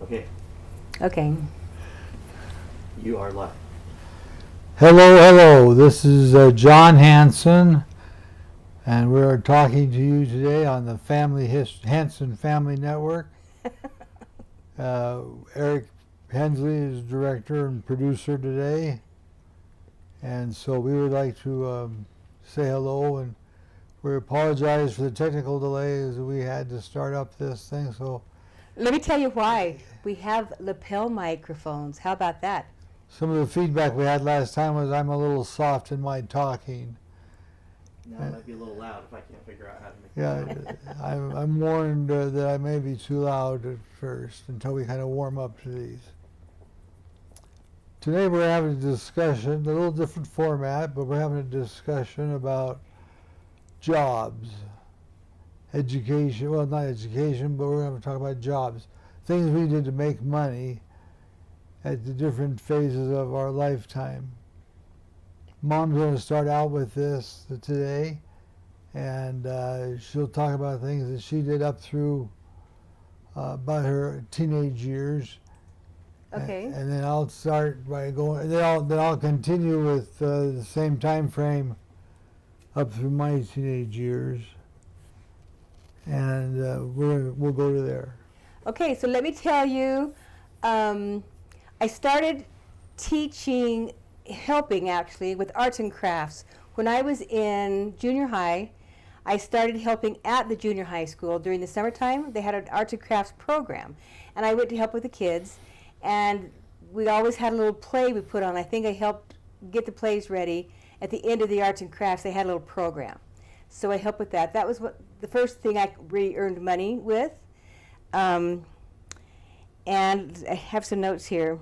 Okay, Okay. you are live. Hello, hello. This is John Hansen, and we're talking to you today on the Hansen Family Network. Eric Hensley is director and producer today, and so we would like to say hello, and we apologize for the technical delays we had to start up this thing. So Let me tell you why. We have lapel microphones. How about that? some of the feedback we had last time was I'm a little soft in my talking. Now it might be a little loud if I can't figure out how to make it. Yeah, I'm warned that I may be too loud at first until we kind of warm up to these. Today we're having a discussion, a little different format, but we're having a discussion about jobs, education, well not education, but we're going to talk about jobs, things we did to make money at the different phases of our lifetime. Mom's going to start out with this today, and she'll talk about things that she did up through about her teenage years. Okay. And then I'll start by going. Then I'll continue with the same time frame up through my teenage years, and we'll go to there. Okay, so let me tell you, I started teaching, helping actually, with arts and crafts. When I was in junior high, I started helping at the junior high school during the summertime. They had an arts and crafts program, and I went to help with the kids. And we always had a little play we put on. I think I helped get the plays ready. At the end of the arts and crafts, they had a little program. So I helped with that. That was the first thing I really earned money with. And I have some notes here.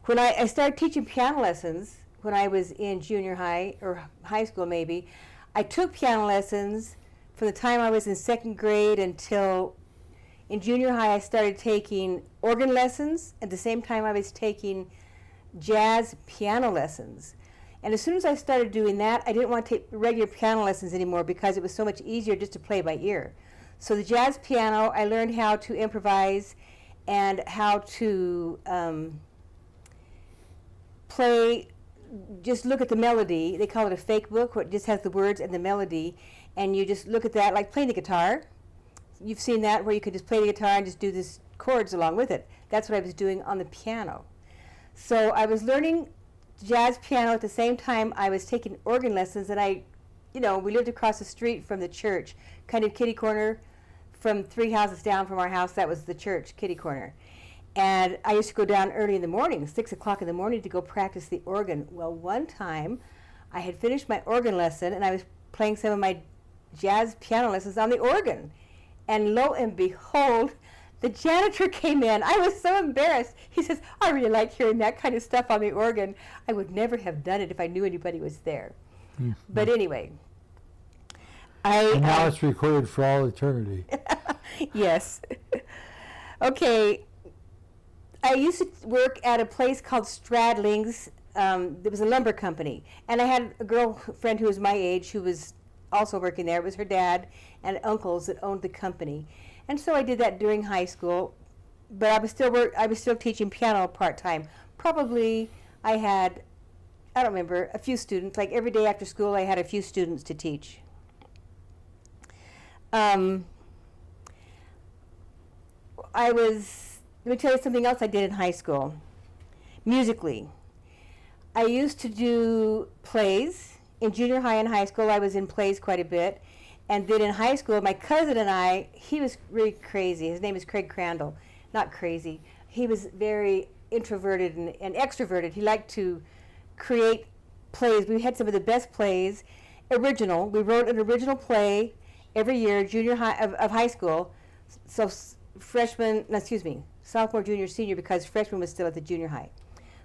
When I started teaching piano lessons when I was in junior high, or high school maybe, I took piano lessons from the time I was in second grade until in junior high. I started taking organ lessons. At the same time I was taking jazz piano lessons. And as soon as I started doing that, I didn't want to take regular piano lessons anymore because it was so much easier just to play by ear. So the jazz piano, I learned how to improvise and how to play, just look at the melody. They call it a fake book, where it just has the words and the melody, and you just look at that like playing the guitar. You've seen that, where you could just play the guitar and just do these chords along with it. That's what I was doing on the piano. So I was learning jazz piano at the same time I was taking organ lessons, and we lived across the street from the church, kind of kitty corner from 3 houses down from our house. That was the church, kitty corner. And I used to go down early in the morning, 6 o'clock in the morning, to go practice the organ. Well, one time I had finished my organ lesson, and I was playing some of my jazz piano lessons on the organ. And lo and behold, the janitor came in. I was so embarrassed. He says, I really like hearing that kind of stuff on the organ. I would never have done it if I knew anybody was there. Mm-hmm. But anyway. And now it's recorded for all eternity. Yes. Okay. I used to work at a place called Stradling's. There was a lumber company. And I had a girlfriend who was my age who was also working there. It was her dad and uncles that owned the company. And so I did that during high school, but I was still teaching piano part-time. Probably I don't remember, a few students. Like every day after school I had a few students to teach. Let me tell you something else I did in high school. Musically, I used to do plays. In junior high and high school I was in plays quite a bit. And then in high school, my cousin and I, he was really crazy. His name is Craig Crandall. Not crazy. He was very introverted and extroverted. He liked to create plays. We had some of the best plays, original. We wrote an original play every year, junior high of high school. So sophomore, junior, senior, because freshman was still at the junior high.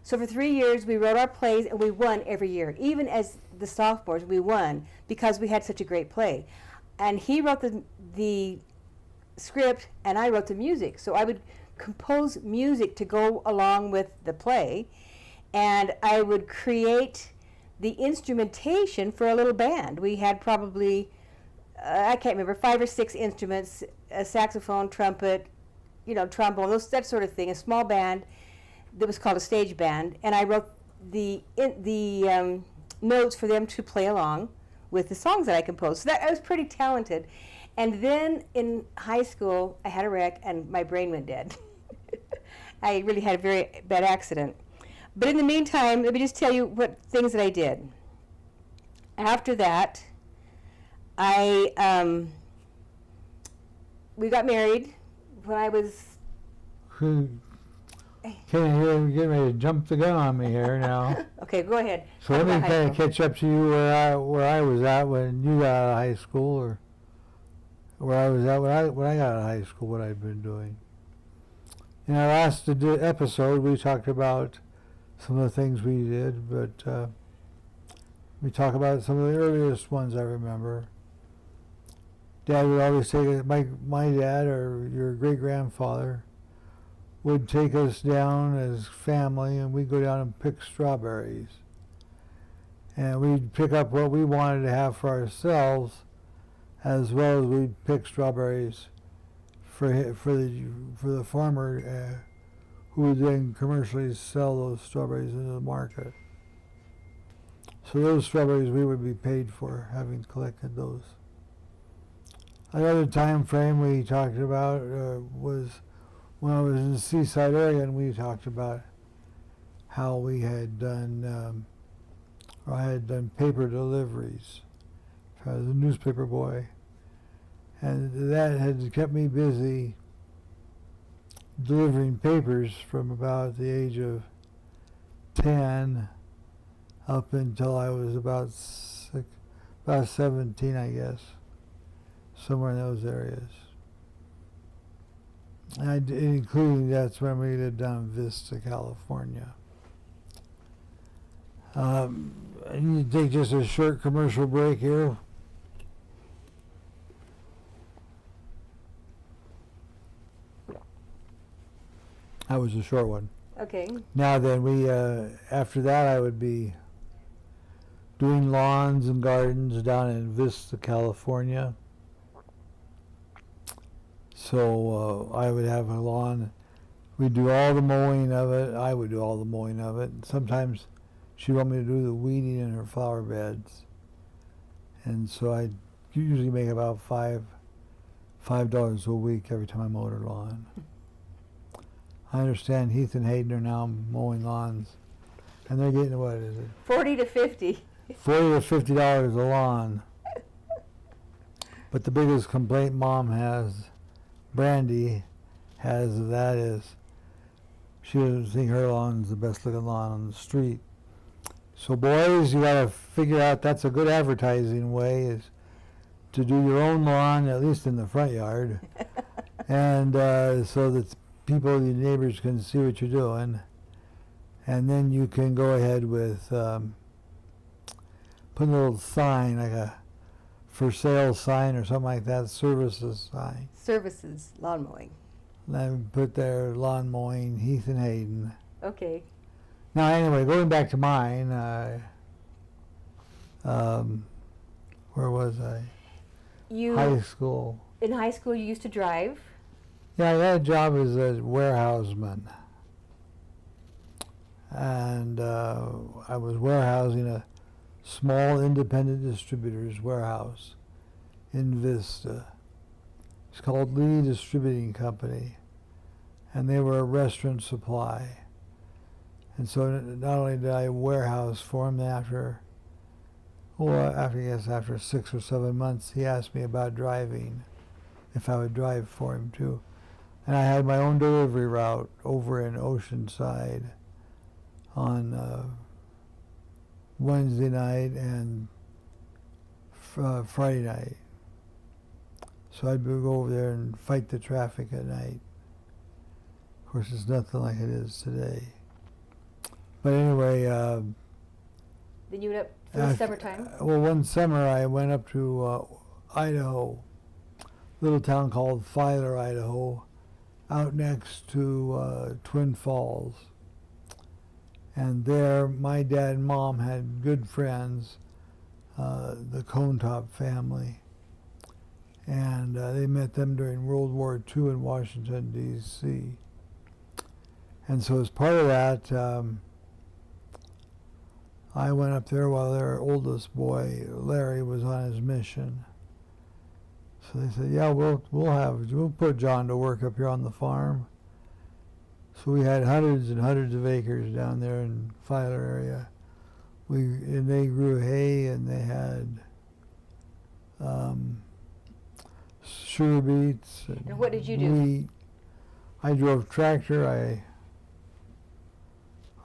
So for 3 years, we wrote our plays, and we won every year. Even as the sophomores, we won because we had such a great play. And he wrote the script, and I wrote the music. So I would compose music to go along with the play, and I would create the instrumentation for a little band. We had probably, I can't remember, 5 or 6 instruments, a saxophone, trumpet, trombone, that sort of thing, a small band that was called a stage band, and I wrote the notes for them to play along with the songs that I composed. So I was pretty talented. And then in high school, I had a wreck and my brain went dead. I really had a very bad accident. But in the meantime, let me just tell you what things that I did. After that, we got married when I was... Can't hear you getting ready to jump the gun on me here now. Okay, go ahead. So let me kind of catch up to you where I was at when you got out of high school, or where I was at when I got out of high school, what I'd been doing. In our last episode, we talked about some of the things we did, but we talked about some of the earliest ones I remember. Dad would always say, my dad or your great-grandfather would take us down as family, and we'd go down and pick strawberries. And we'd pick up what we wanted to have for ourselves, as well as we'd pick strawberries for the farmer who would then commercially sell those strawberries into the market. So those strawberries we would be paid for, having collected those. Another time frame we talked about was when I was in the seaside area, and we talked about how we had done, or I had done paper deliveries. I was a newspaper boy, and that had kept me busy delivering papers from about the age of 10 up until I was about 17, I guess, somewhere in those areas. Including that's when we lived down in Vista, California. I need to take just a short commercial break here. That was a short one. Okay. Now then, after that I would be doing lawns and gardens down in Vista, California. So I would have a lawn. We'd do all the mowing of it. I would do all the mowing of it. And sometimes she'd want me to do the weeding in her flower beds. And so I'd usually make about $5 a week every time I mowed her lawn. I understand Heath and Hayden are now mowing lawns, and they're getting, what is it? 40 to 50. $40 to $50 a lawn. But the biggest complaint Mom has, Brandy has, of that is she doesn't think her lawn is the best looking lawn on the street. So boys, you gotta figure out that's a good advertising way, is to do your own lawn, at least in the front yard, and so that people, your neighbors, can see what you're doing, and then you can go ahead with putting a little sign, like a for sale sign or something like that, services sign. Services, lawn mowing. And put their lawn mowing, Heath and Hayden. Okay. Now anyway, going back to mine, where was I? High school. In high school you used to drive? Yeah, I had a job as a warehouseman. And I was warehousing a small independent distributor's warehouse in Vista. It's called Lee Distributing Company, and they were a restaurant supply. And so not only did I warehouse for him, after 6 or 7 months, he asked me about driving, if I would drive for him too. And I had my own delivery route over in Oceanside on Wednesday night and Friday night. So I'd go over there and fight the traffic at night. Of course, it's nothing like it is today. But anyway... then you went up for the summertime? Well, one summer I went up to Idaho, a little town called Filer, Idaho, out next to Twin Falls. And there, my dad and Mom had good friends, the Cone Top family. and they met them during World War II in Washington, D.C. And so as part of that, I went up there while their oldest boy, Larry, was on his mission. So they said, yeah, we'll put John to work up here on the farm. So we had hundreds and hundreds of acres down there in Filer area. And they grew hay, and they had sugar beets. And what did you do? Wheat. I drove tractor.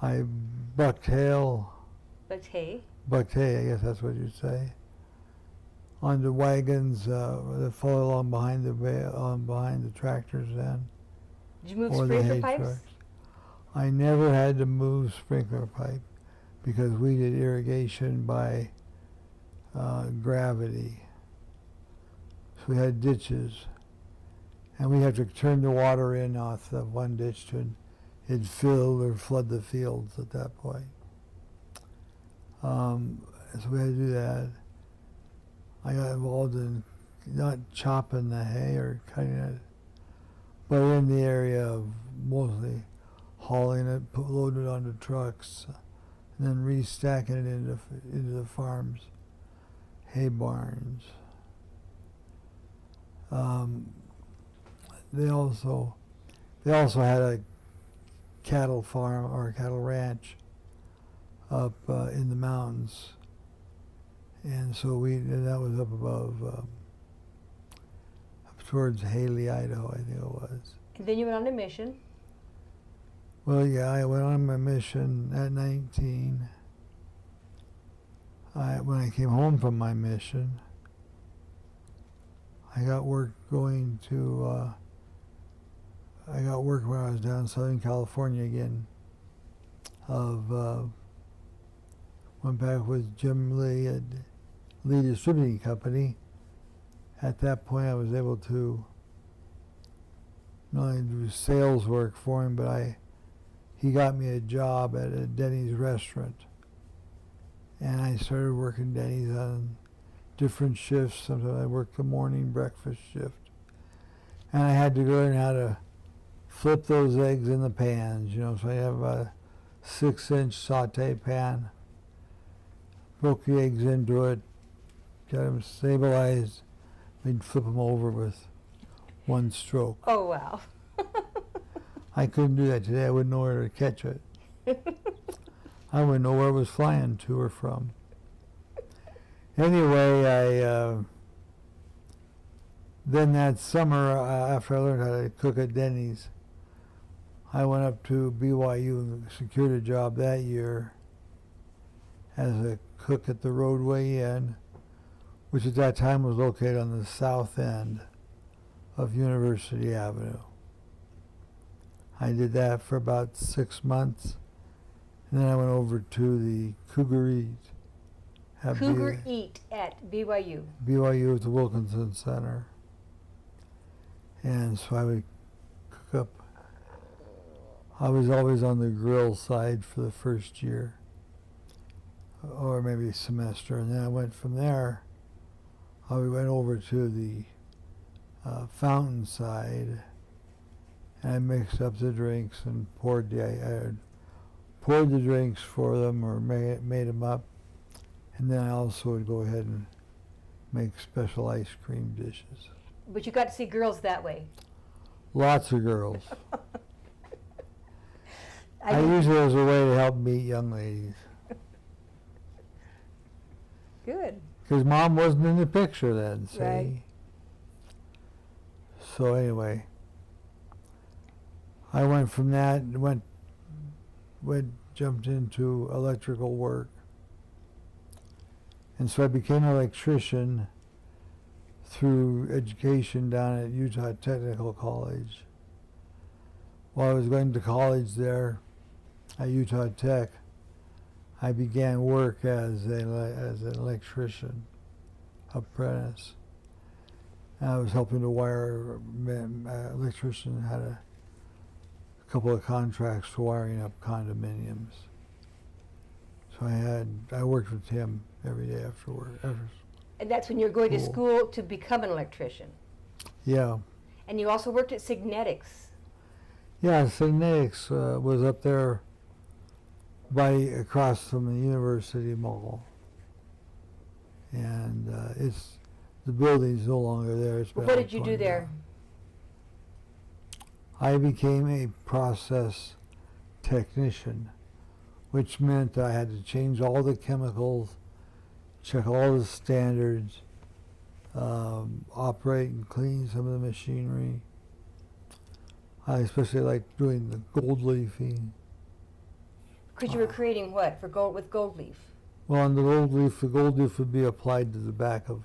I bucked hay. Bucked hay? Bucked hay, I guess that's what you'd say. On the wagons that follow along behind the tractors then. Did you move Or the sprinkler hay pipes? trucks. I never had to move sprinkler pipe because we did irrigation by gravity. So we had ditches, and we had to turn the water in off the one ditch to it'd fill or flood the fields at that point. So we had to do that. I got involved in not chopping the hay or cutting it, but in the area of mostly hauling it, loading it onto trucks, and then restacking it into the farms, hay barns. They also had a cattle farm or a cattle ranch up in the mountains, and so that was up above, up towards Haley, Idaho, I think it was. And then you went on a mission. Well, yeah, I went on my mission at 19. When I came home from my mission, I got work when I was down in Southern California again. Went back with Jim Lee at Lee Distributing Company. At that point, I was able to not only do sales work for him, but he got me a job at a Denny's restaurant. And I started working Denny's on different shifts. Sometimes I worked the morning breakfast shift. And I had to learn how to flip those eggs in the pans, so I have a 6-inch saute pan. Broke the eggs into it, got them stabilized, we'd flip them over with one stroke. Oh, wow. I couldn't do that today. I wouldn't know where to catch it. I wouldn't know where it was flying to or from. Anyway, then that summer, after I learned how to cook at Denny's, I went up to BYU and secured a job that year as a cook at the Roadway Inn, which at that time was located on the south end of University Avenue. I did that for about 6 months, and then I went over to the Cougar Eat. Cougar Eat at BYU. BYU at the Wilkinson Center. And so I would cook up. I was always on the grill side for the first year, or maybe semester, and then I went from there. I went over to the fountain side, and I mixed up the drinks and poured the drinks for them or made them up, and then I also would go ahead and make special ice cream dishes. But you got to see girls that way. Lots of girls. I used it as a way to help meet young ladies. Good. Because Mom wasn't in the picture then, see? Right. So anyway, I went from that and jumped into electrical work. And so I became an electrician through education down at Utah Technical College. While I was going to college there at Utah Tech, I began work as an electrician apprentice. And I was helping to wire, electrician had a couple of contracts for wiring up condominiums. So I worked with him every day after work, And that's when you're going to Cool. school to become an electrician. Yeah. And you also worked at Signetics. Yeah, Signetics was up there across from the University Mall. And the building's no longer there. It's been What all did you do torn there? down. I became a process technician, which meant I had to change all the chemicals, check all the standards, operate and clean some of the machinery. I especially liked doing the gold leafing. Because you were creating what for gold with gold leaf? Well, on the gold leaf would be applied to the back of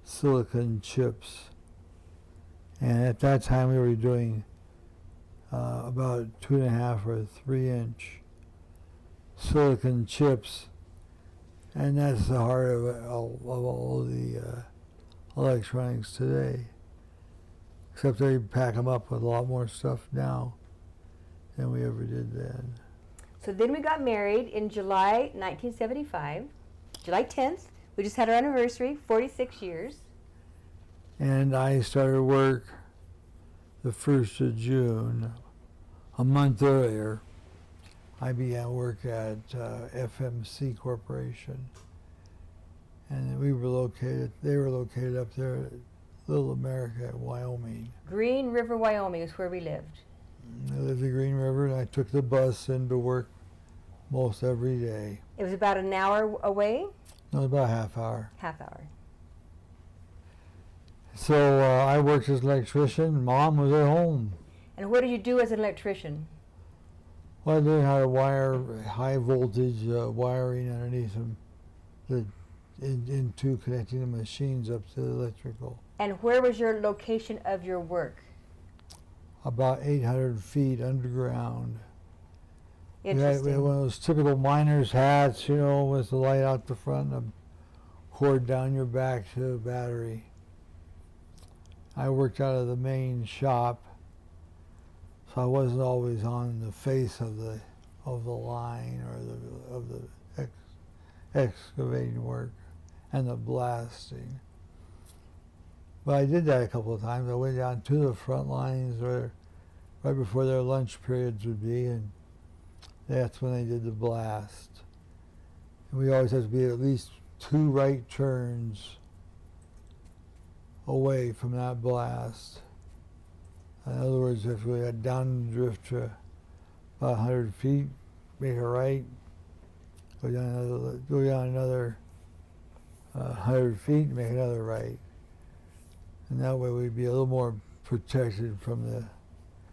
silicon chips. And at that time we were doing about 2.5 or 3-inch silicon chips. And that's the heart of all the electronics today. Except they pack them up with a lot more stuff now than we ever did then. So then we got married in July 1975, July 10th. We just had our anniversary, 46 years. And I started work the 1st of June. A month earlier, I began work at FMC Corporation. And they were located up there at Little America, Wyoming. Green River, Wyoming is where we lived. I lived in Green River, and I took the bus into work most every day. It was about an hour away? No, about a half hour. Half hour. So I worked as an electrician. Mom was at home. And what did you do as an electrician? Well, I learned how to wire high voltage wiring underneath them into connecting the machines up to the electrical. And where was your location of your work? About 800 feet underground. We had Interesting. one of those typical miner's hats, with the light out the front and a cord down your back to the battery. I worked out of the main shop, so I wasn't always on the face of the line or of the excavating work and the blasting. But I did that a couple of times. I went down to the front lines right before their lunch periods would be, and that's when they did the blast. And we always had to be at least 2 right turns away from that blast. In other words, if we had down drift to about 100 feet, make a right, go down another 100 feet, make another right. And that way we'd be a little more protected from the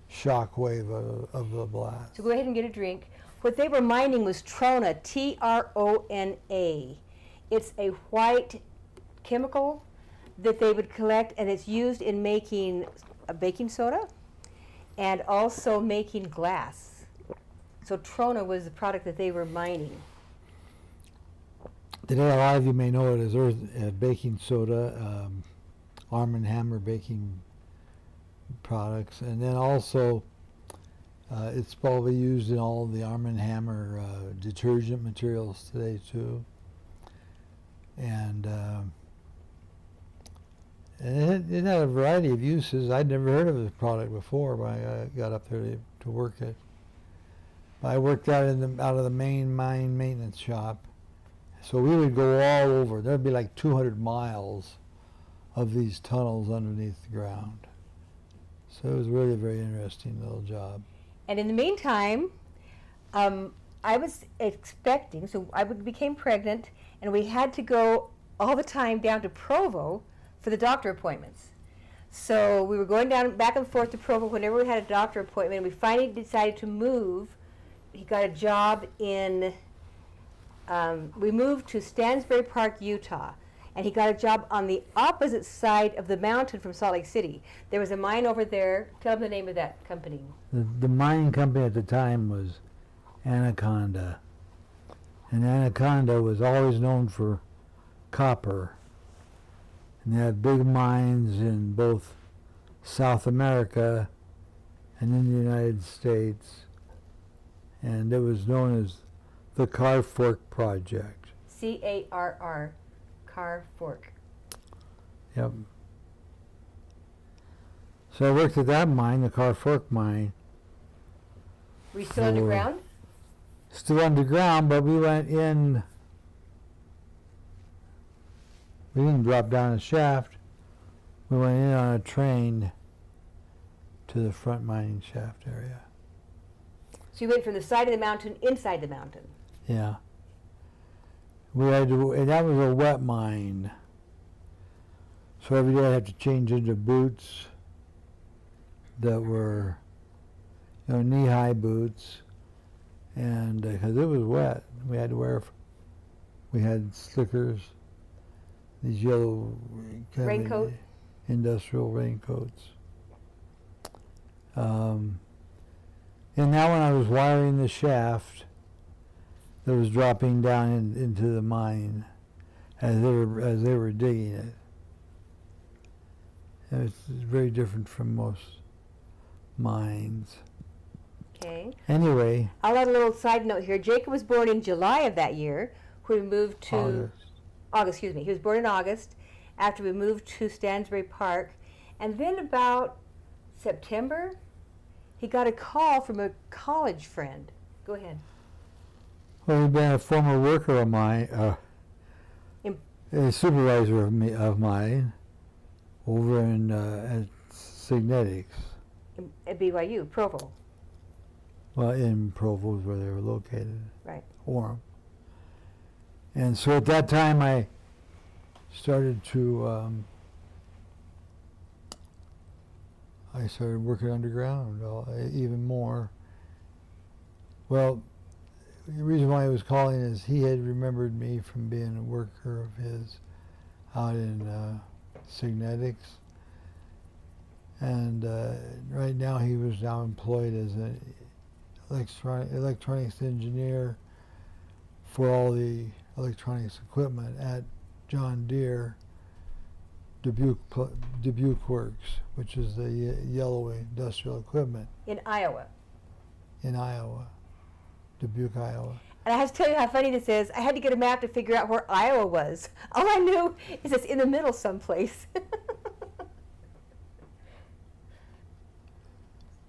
shock wave of the blast. So go ahead and get a drink. What they were mining was trona, T-R-O-N-A. It's a white chemical that they would collect, and it's used in making baking soda and also making glass. So trona was the product that they were mining. Today, a lot of you may know it as baking soda, Arm & Hammer baking products, and then also it's probably used in all the Arm & Hammer detergent materials today too. And it had a variety of uses. I'd never heard of this product before when I got up there to work it. I worked out of the main mine maintenance shop, so we would go all over. There'd be like 200 miles of these tunnels underneath the ground. So it was really a very interesting little job. And in the meantime, I was expecting, so I became pregnant, and we had to go all the time down to Provo for the doctor appointments. So we were going down back and forth to Provo whenever we had a doctor appointment. We finally decided to move. He got a job in, we moved to Stansbury Park, Utah. And he got a job on the opposite side of the mountain from Salt Lake City. There was a mine over there. Tell them the name of that company. The mining company at the time was Anaconda. And Anaconda was always known for copper. And they had big mines in both South America and in the United States. And it was known as the Car Fork Project. C-A-R-R. car fork. Yep. So I worked at that mine, the car fork mine. Were you still underground? Still underground, but we went in. We didn't drop down a shaft. We went in on a train to the front mining shaft area. So you went from the side of the mountain inside the mountain. Yeah. We had to, and that was a wet mine. So every day I had to change into boots that were, knee-high boots, and because it was wet, we had to wear. We had slickers, these yellow Raincoat? Industrial raincoats. And now when I was wiring the shaft that was dropping down into the mine as they were digging it. And it's very different from most mines. Okay. Anyway. I'll add a little side note here. Jacob was born in July of that year when we moved to August, excuse me. He was born in August after we moved to Stansbury Park. And then about September, he got a call from a college friend. Go ahead. Well, he'd been a former worker of mine, a supervisor of mine over in at Signetics. At BYU, Provo. Well, in Provo is where they were located. Right. Orem. And so at that time I started to, I started working underground even more. Well, the reason why I was calling is he had remembered me from being a worker of his out in Signetics. And right now he was now employed as an electronics engineer for all the electronics equipment at John Deere Dubuque Works, which is the yellow industrial equipment. In Iowa. In Iowa. Dubuque, Iowa. And I have to tell you how funny this is. I had to get a map to figure out where Iowa was. All I knew is it's in the middle someplace.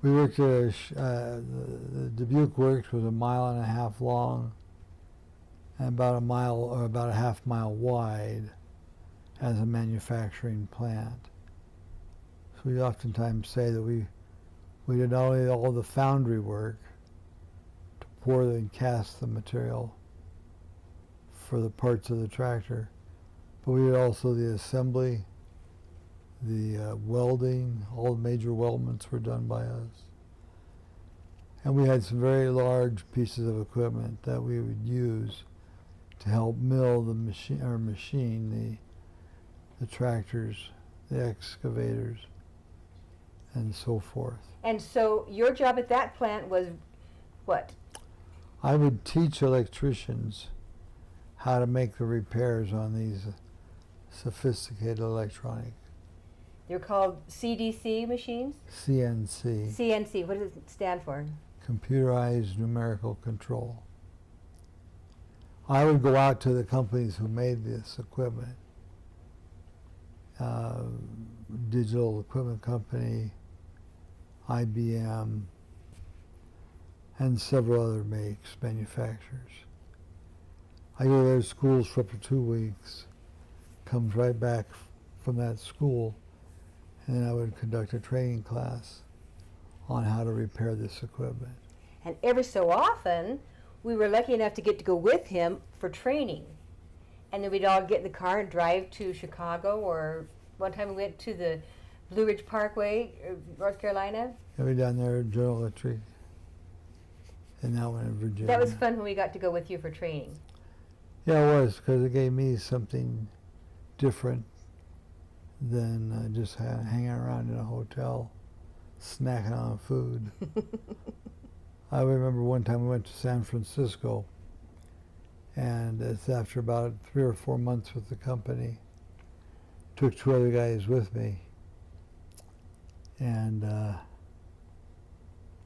We worked at the Dubuque Works was 1.5 miles long and about a half mile wide as a manufacturing plant. So we oftentimes say that we did not only all the foundry work to pour and cast the material for the parts of the tractor, but we did also the assembly, the welding. All the major weldments were done by us. And we had some very large pieces of equipment that we would use to help mill the machine, the tractors, the excavators, and so forth. And so your job at that plant was what? I would teach electricians how to make the repairs on these sophisticated electronic. They're called CDC machines? CNC. CNC, what does it stand for? Computerized numerical control. I would go out to the companies who made this equipment. Digital Equipment Company, IBM, and several other manufacturers. I go to their schools for up to 2 weeks, comes right back from that school, and then I would conduct a training class on how to repair this equipment. And every so often, we were lucky enough to get to go with him for training. And then we'd all get in the car and drive to Chicago, or one time we went to the Blue Ridge Parkway, North Carolina. Yeah, we down there at General Electric, and that one in Virginia. That was fun when we got to go with you for training. Yeah, it was, because it gave me something different than just hanging around in a hotel, snacking on food. I remember one time we went to San Francisco, and it's after about 3 or 4 months with the company. Took 2 other guys with me, and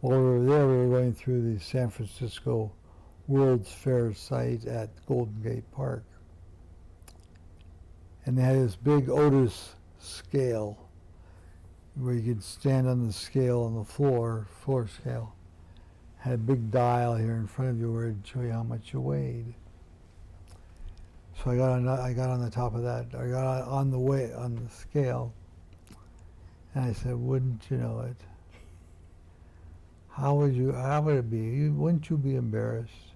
while we were there, we were going through the San Francisco World's Fair site at Golden Gate Park. and they had this big Otis scale where you could stand on the scale on the floor scale. Had a big dial here in front of you where it'd show you how much you weighed. So I got on the top of that. I got on the scale, and I said, "Wouldn't you know it? How would it be? Wouldn't you be embarrassed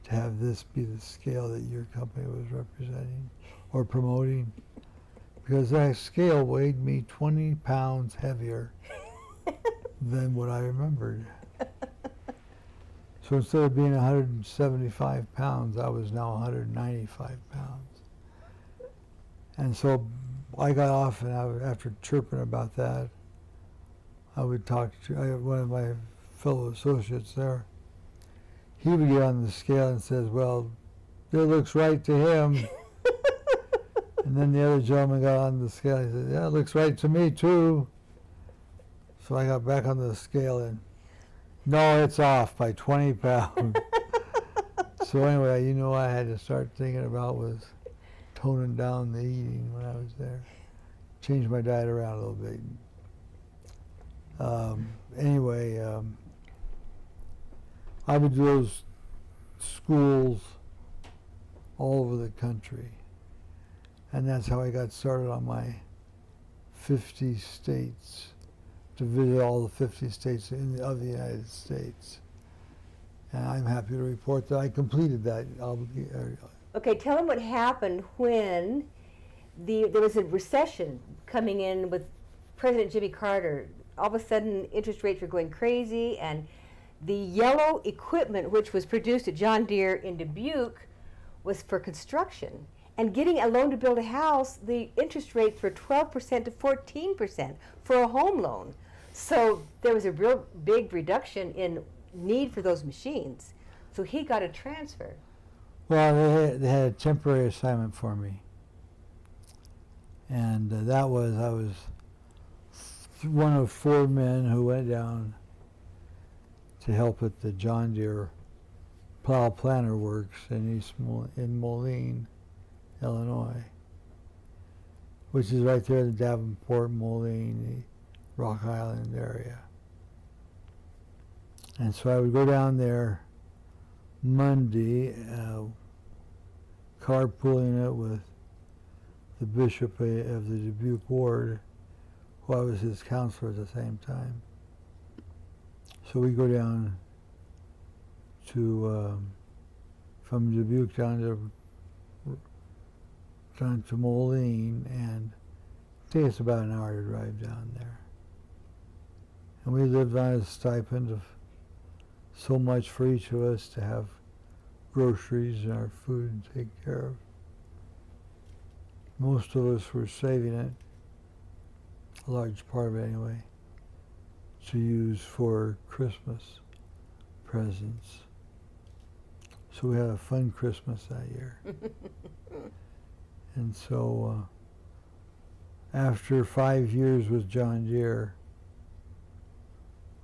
to have this be the scale that your company was representing or promoting?" Because that scale weighed me 20 pounds heavier than what I remembered. So instead of being 175 pounds, I was now 195 pounds. And so I got off, and after chirping about that, I would talk to one of my fellow associates there. He would get on the scale and says, "Well, it looks right to him." And then the other gentleman got on the scale and he said, "Yeah, it looks right to me too." So I got back on the scale and, "No, it's off by 20 pounds." So anyway, what I had to start thinking about was toning down the eating when I was there. Change my diet around a little bit. Anyway, I would do those schools all over the country. And that's how I got started on my 50 states, to visit all the 50 states of the United States. And I'm happy to report that I completed that. Okay, tell them what happened when there was a recession coming in with President Jimmy Carter. All of a sudden, interest rates were going crazy, and the yellow equipment, which was produced at John Deere in Dubuque, was for construction. And getting a loan to build a house, the interest rates were 12% to 14% for a home loan. So there was a real big reduction in need for those machines. So he got a transfer. Well, they had a temporary assignment for me. And I was one of 4 men who went down to help at the John Deere plow planter works in Moline, Illinois, which is right there in the Davenport, Moline, Rock Island area. And so I would go down there Monday, carpooling it with the bishop of the Dubuque ward, who I was his counselor at the same time. So we go down to from Dubuque down to Moline, and it takes about an hour to drive down there. And we lived on a stipend of so much for each of us to have groceries and our food taken care of. Most of us were saving it, a large part of it anyway, to use for Christmas presents. So we had a fun Christmas that year. And so after 5 years with John Deere,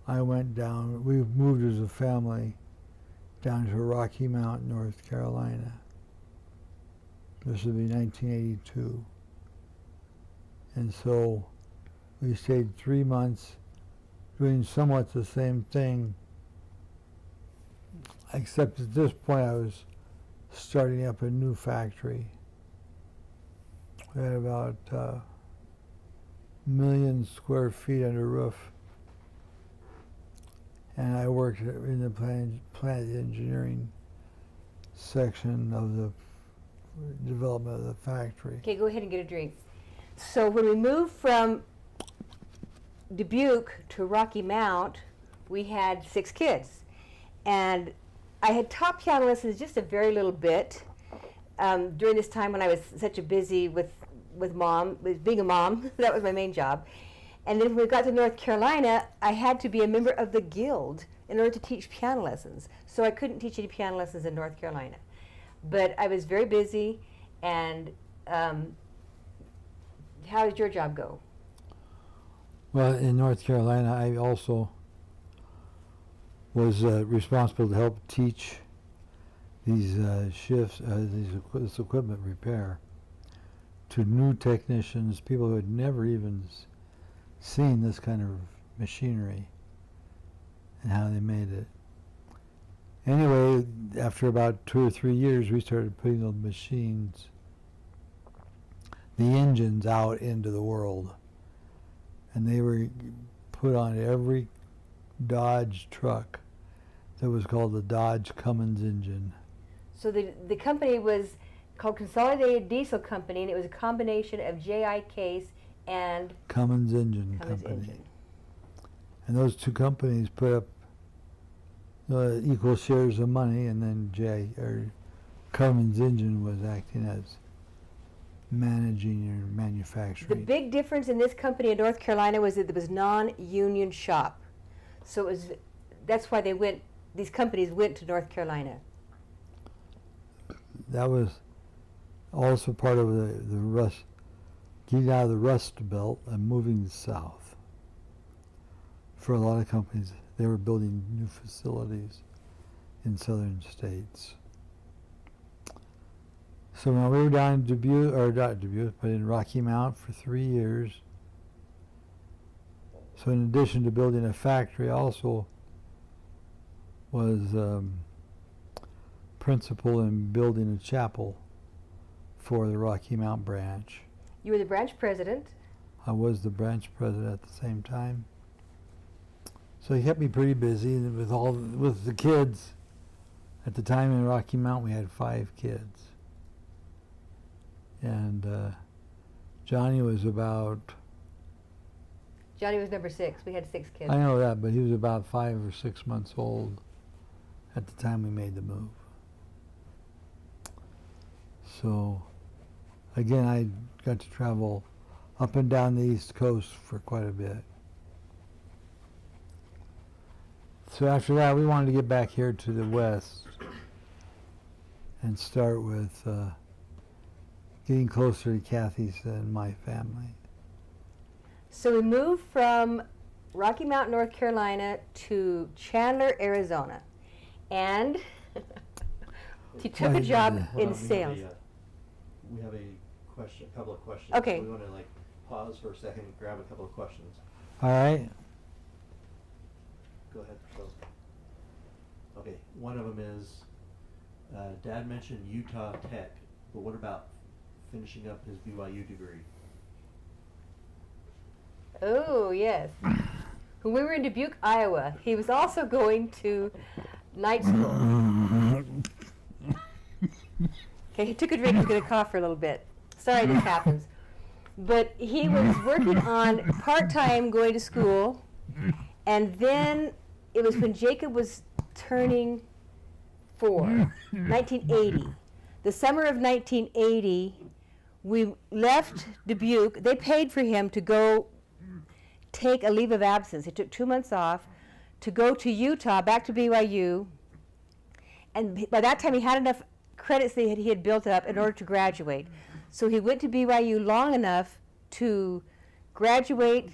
I went down, we moved as a family down to Rocky Mount, North Carolina. This would be 1982. And so we stayed 3 months doing somewhat the same thing, except at this point I was starting up a new factory. We had about 1 million square feet under roof. And I worked in the plant engineering section of the development of the factory. Okay, go ahead and get a drink. So when we moved from Dubuque to Rocky Mount, we had 6 kids. And I had taught piano lessons just a very little bit during this time when I was such a busy with mom, with being a mom. That was my main job. And then when we got to North Carolina, I had to be a member of the guild in order to teach piano lessons. So I couldn't teach any piano lessons in North Carolina. But I was very busy. And how did your job go? Well, in North Carolina, I also was responsible to help teach these shifts, this equipment repair to new technicians, people who had never even seen this kind of machinery and how they made it. Anyway, after about 2 or 3 years, we started putting the machines, the engines, out into the world. And they were put on every Dodge truck that was called the Dodge Cummins engine. So the company was called Consolidated Diesel Company, and it was a combination of J.I. Case and Cummins Engine Cummins Company. Engine. And those two companies put up equal shares of money, and then Cummins Engine was acting as managing or manufacturing. The big difference in this company in North Carolina was that it was non-union shop. So that's why these companies went to North Carolina. That was also part of the rust, getting out of the Rust Belt and moving south. For a lot of companies, they were building new facilities in southern states. So when we were down in Dubuque, or not Dubuque, but in Rocky Mount for 3 years. So in addition to building a factory, I also was principal in building a chapel for the Rocky Mount branch. You were the branch president. I was the branch president at the same time. So he kept me pretty busy with the kids. At the time in Rocky Mount, we had 5 kids. And Johnny was Johnny was number 6. We had 6 kids. I know that, but he was about 5 or 6 months old at the time we made the move. So, again, I got to travel up and down the East Coast for quite a bit. So after that, we wanted to get back here to the West and start with getting closer to Kathy's and my family. So we moved from Rocky Mount, North Carolina to Chandler, Arizona. And he took a job in sales. We have a couple of questions. Okay. So we want to pause for a second, grab a couple of questions. All right. Go ahead, Phil. Okay, one of them is, Dad mentioned Utah Tech, but what about finishing up his BYU degree? Oh, yes. When we were in Dubuque, Iowa, he was also going to night school. Okay, he took a drink. He's going to cough for a little bit. Sorry, this happens. But he was working on part-time going to school, and then it was when Jacob was turning 4, 1980. The summer of 1980, we left Dubuque. They paid for him to go take a leave of absence. He took 2 months off to go to Utah, back to BYU. And by that time, he had enough credits that he had built up in order to graduate. So he went to BYU long enough to graduate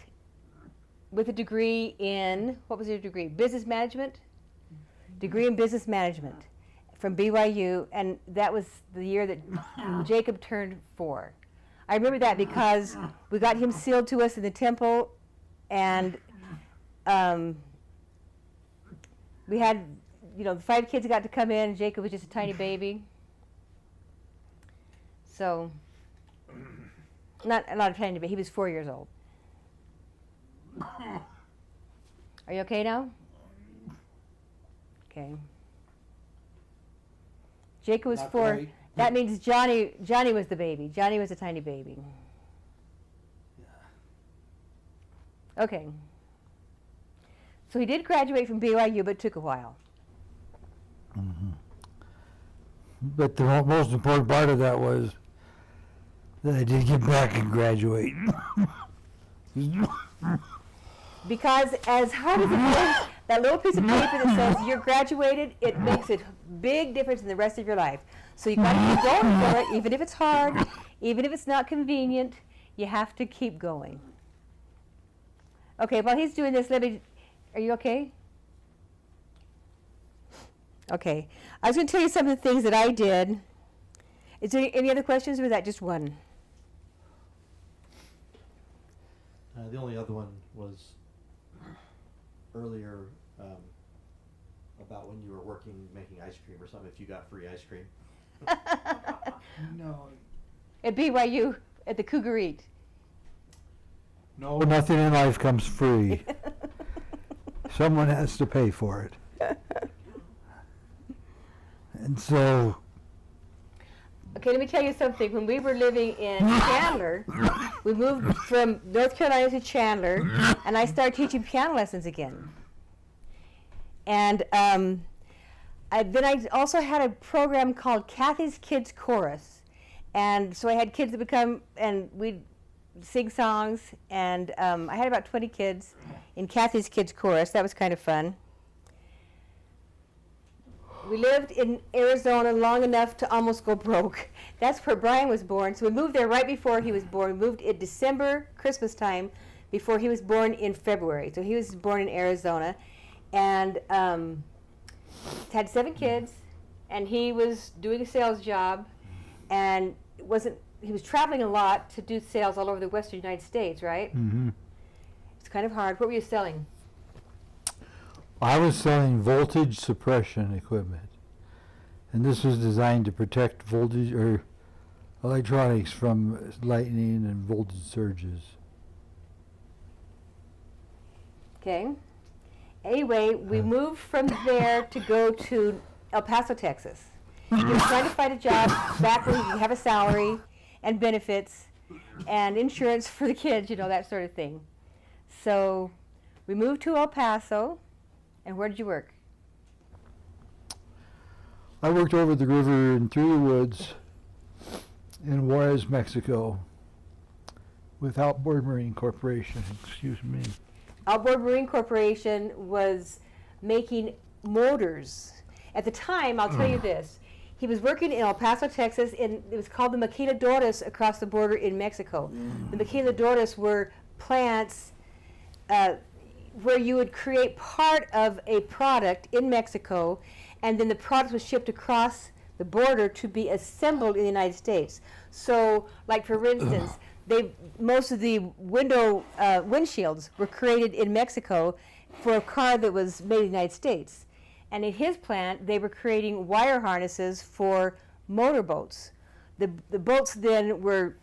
with a degree in, what was your degree? Business management? Degree in business management from BYU, and that was the year that Jacob turned 4. I remember that because we got him sealed to us in the temple, and we had, the 5 kids got to come in, and Jacob was just a tiny baby. So, not a tiny baby, he was 4 years old. Are you okay now? Okay. Jacob was Not 4. quite. That means Johnny was the baby. Johnny was a tiny baby. Okay. So he did graduate from BYU, but it took a while. Mm-hmm. But the most important part of that was that I did get back and graduate. Because as hard as it is, that little piece of paper that says you're graduated, it makes a big difference in the rest of your life. So you got to keep going for it, even if it's hard, even if it's not convenient. You have to keep going. Okay, while he's doing this, are you okay? Okay. I was going to tell you some of the things that I did. Is there any other questions, or was that just one? The only other one was earlier about when you were working making ice cream or something, if you got free ice cream. No. At BYU, at the Cougar Eat. No. Nothing in life comes free. Someone has to pay for it. And so, Okay, let me tell you something. When we were living in Chandler, we moved from North Carolina to Chandler, and I started teaching piano lessons again. And then I also had a program called Kathy's Kids Chorus. And so I had kids that would come and we'd sing songs, and I had about 20 kids in Kathy's Kids Chorus. That was kind of fun. We lived in Arizona long enough to almost go broke. That's where Brian was born. So we moved there right before he was born. We moved in December, Christmas time, before he was born in February. So he was born in Arizona, and had 7 kids, and he was doing a sales job, and he was traveling a lot to do sales all over the western United States, right? mm-hmm. It's kind of hard. What were you selling? I was selling voltage suppression equipment, and this was designed to protect voltage or electronics from lightning and voltage surges. Okay. Anyway, we moved from there to go to El Paso, Texas. He was trying to find a job back where he could have a salary and benefits and insurance for the kids, that sort of thing. So we moved to El Paso. And where did you work? I worked over the river and through the woods in Juarez, Mexico, with Outboard Marine Corporation. Excuse me. Outboard Marine Corporation was making motors. At the time, I'll tell you this, he was working in El Paso, Texas, and it was called the maquiladoras across the border in Mexico. The maquiladoras were plants where you would create part of a product in Mexico, and then the product was shipped across the border to be assembled in the United States. So, like for instance, most of the windshields were created in Mexico for a car that was made in the United States. And in his plant, they were creating wire harnesses for motorboats. The boats then were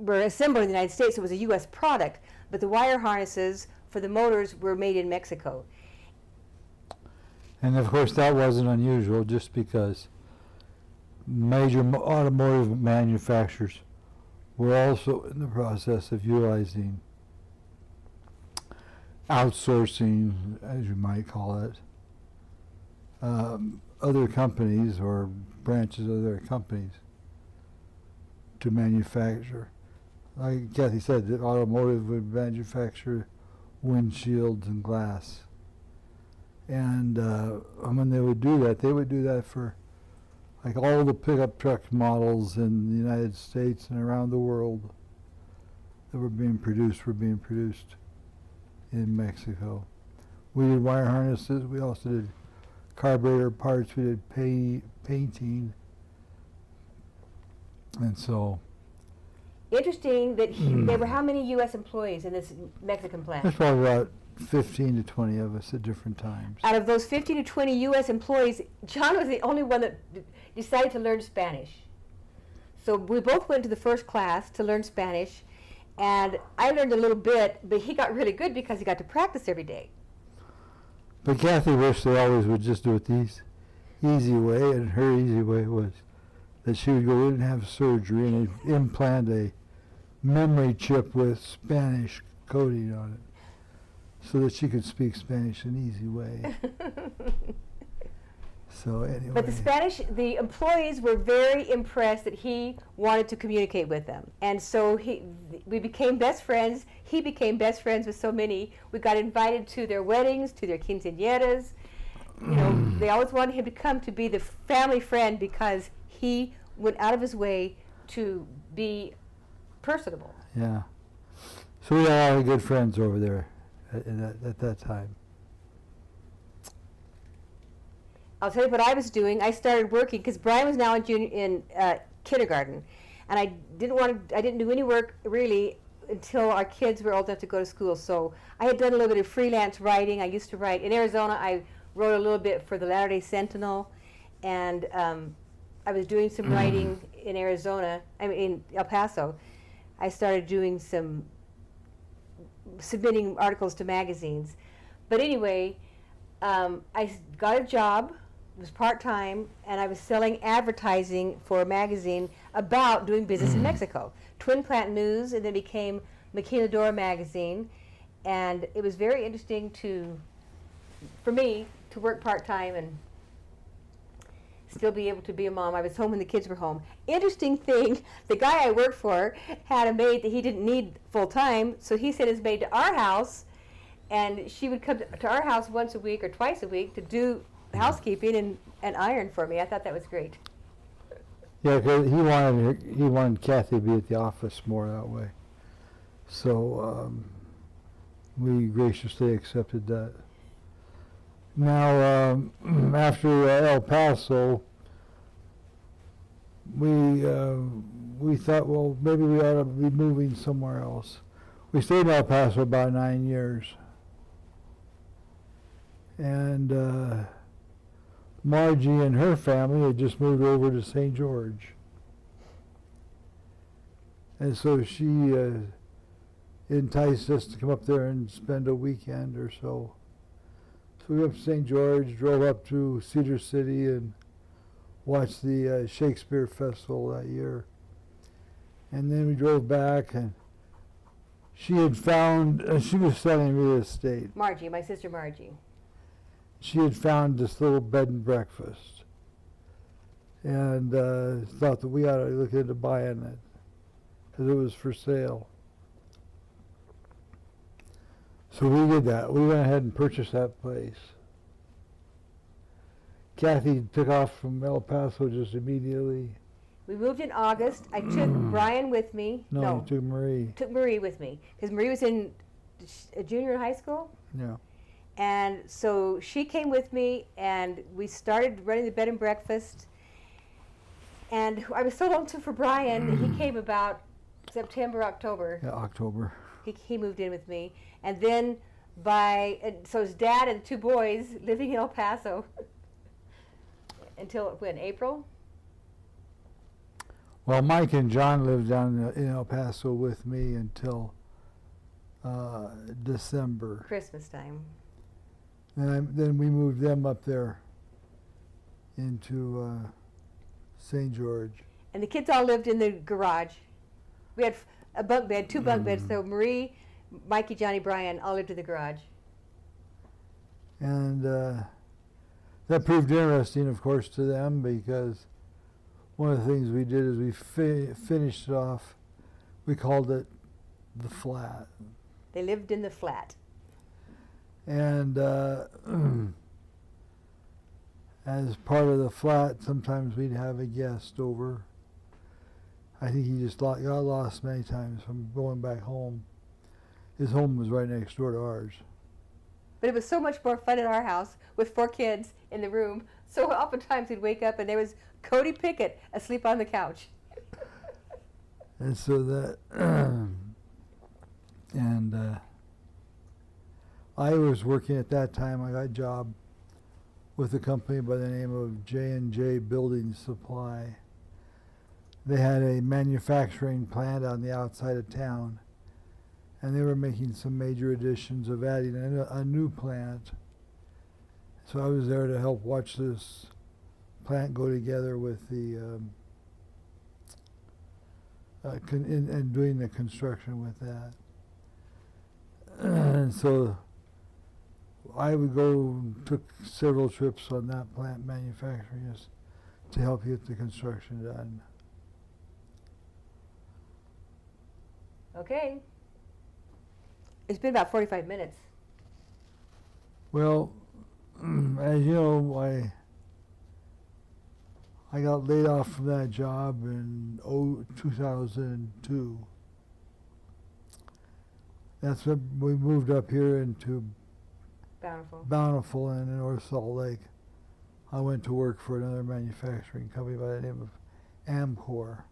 assembled in the United States. So it was a U.S. product, but the wire harnesses for the motors were made in Mexico. And of course that wasn't unusual, just because major automotive manufacturers were also in the process of utilizing outsourcing, as you might call it, other companies or branches of their companies to manufacture. Like Kathy said, that automotive would manufacture windshields and glass. And when they would do that for like all the pickup truck models in the United States and around the world that were being produced in Mexico. We did wire harnesses, we also did carburetor parts, we did painting, and so. Interesting that there were how many U.S. employees in this Mexican plant? There's probably about 15 to 20 of us at different times. Out of those 15 to 20 U.S. employees, John was the only one that decided to learn Spanish. So we both went to the first class to learn Spanish, and I learned a little bit, but he got really good because he got to practice every day. But Kathy wished they always would just do it the easy way, and her easy way was that she would go in and have surgery and implant a memory chip with Spanish coding on it so that she could speak Spanish in an easy way. So anyway. But the employees were very impressed that he wanted to communicate with them. And so we became best friends. He became best friends with so many. We got invited to their weddings, to their quinceañeras. They always wanted him to come to be the family friend because he went out of his way to be personable. Yeah. So we had a lot of good friends over there at that time. I'll tell you what I was doing. I started working because Brian was now in kindergarten, and I didn't do any work really until our kids were old enough to go to school. So I had done a little bit of freelance writing. I used to write in Arizona. I wrote a little bit for the Latter-day Sentinel, and I was doing some writing in Arizona. I mean, in El Paso. I started doing submitting articles to magazines. But anyway, I got a job. It was part-time, and I was selling advertising for a magazine about doing business in Mexico. Twin Plant News, and then became Maquiladora magazine. And it was very interesting for me to work part-time and still be able to be a mom. I was home when the kids were home. Interesting thing, the guy I worked for had a maid that he didn't need full-time, so he sent his maid to our house, and she would come to our house once a week or twice a week to do housekeeping and iron for me. I thought that was great. Yeah, because he wanted Kathy to be at the office more that way. So we graciously accepted that. Now, after El Paso, we thought, well, maybe we ought to be moving somewhere else. We stayed in El Paso about 9 years. And Margie and her family had just moved over to St. George. And so she enticed us to come up there and spend a weekend or so. So we went to St. George, drove up to Cedar City and watched the Shakespeare Festival that year. And then we drove back, and she had found, she was selling real estate. Margie, my sister Margie. She had found this little bed and breakfast, and thought that we ought to look into buying it because it was for sale. So we did that. We went ahead and purchased that place. Kathy took off from El Paso just immediately. We moved in August. I took Brian with me. No, you took Marie. Took Marie with me because Marie was in a junior in high school. Yeah. And so she came with me, and we started running the bed and breakfast. And I was so lonesome for Brian. He came about September, October. Yeah, October. He moved in with me. And then so his dad and 2 boys living in El Paso until, when, April? Well, Mike and John lived down in El Paso with me until December. Christmas time. And then we moved them up there into St. George. And the kids all lived in the garage. We had a bunk bed, 2 bunk beds, so Marie, Mikey, Johnny, Brian all lived in the garage. And that proved interesting, of course, to them, because one of the things we did is we finished it off. We called it the flat. They lived in the flat. And as part of the flat, sometimes we'd have a guest over. I think he just got lost many times from going back home. His home was right next door to ours. But it was so much more fun at our house with 4 kids in the room. So oftentimes we'd wake up and there was Cody Pickett asleep on the couch. And so that, I was working at that time. I got a job with a company by the name of J&J Building Supply. They had a manufacturing plant on the outside of town, and they were making some major additions of adding a new plant. So I was there to help watch this plant go together with the and doing the construction with that. And so I would go, took several trips on that plant manufacturing just to help get the construction done. Okay. It's been about 45 minutes. Well, as you know, I got laid off from that job in 2002. That's when we moved up here into Bountiful and in North Salt Lake. I went to work for another manufacturing company by the name of Amcor.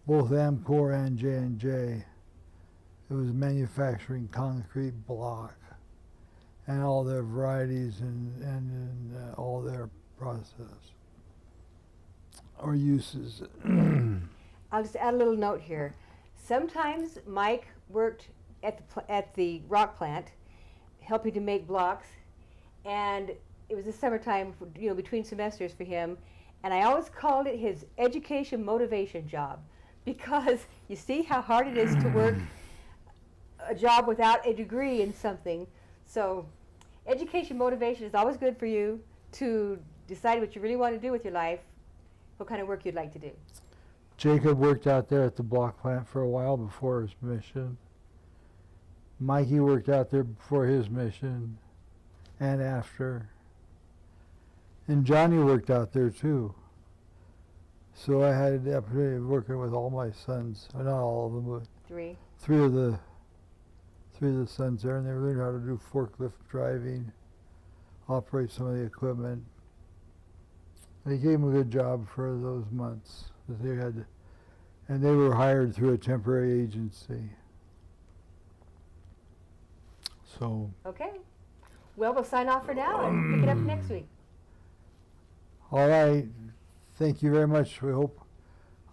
Both Amcor and J&J It was manufacturing concrete block and all their varieties and all their process or uses. I'll just add a little note here. Sometimes Mike worked at the rock plant, helping to make blocks, and it was the summertime, between semesters for him, and I always called it his education motivation job, because you see how hard it is to work a job without a degree in something. So education motivation is always good for you to decide what you really want to do with your life, what kind of work you'd like to do. Jacob worked out there at the block plant for a while before his mission. Mikey worked out there before his mission and after. And Johnny worked out there too. So I had the opportunity of working with all my sons, not all of them, but three of the sons there, and they learned how to do forklift driving, operate some of the equipment. And he gave them a good job for those months that they had, and they were hired through a temporary agency. So. Okay. Well, we'll sign off for now and pick it up next week. All right. Thank you very much. We hope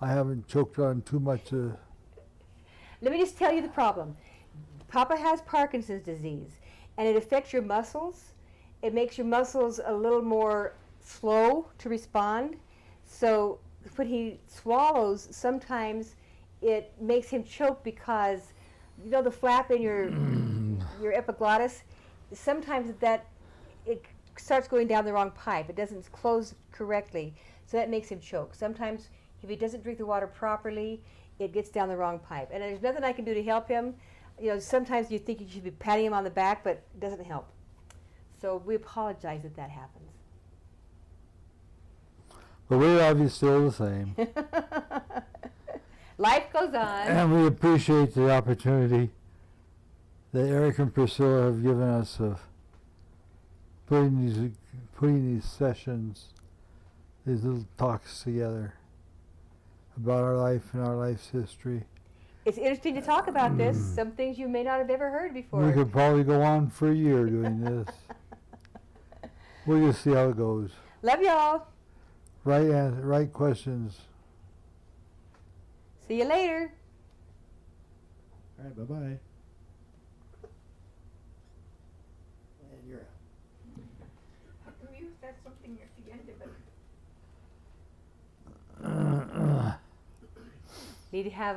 I haven't choked on too much. Let me just tell you the problem. Papa has Parkinson's disease, and it affects your muscles. It makes your muscles a little more slow to respond. So when he swallows, sometimes it makes him choke because, the flap in your epiglottis, sometimes it starts going down the wrong pipe. It doesn't close correctly, so that makes him choke. Sometimes if he doesn't drink the water properly, it gets down the wrong pipe. And there's nothing I can do to help him. Sometimes you think you should be patting him on the back, but it doesn't help. So we apologize if that happens. But we love you still the same. Life goes on. And we appreciate the opportunity that Eric and Priscilla have given us of putting these sessions, these little talks together about our life and our life's history. It's interesting to talk about this. Some things you may not have ever heard before. We could probably go on for a year doing this. We'll just see how it goes. Love y'all. Right questions. See you later. All right, bye-bye. And you're out. How come you said something at the end of it? Need to have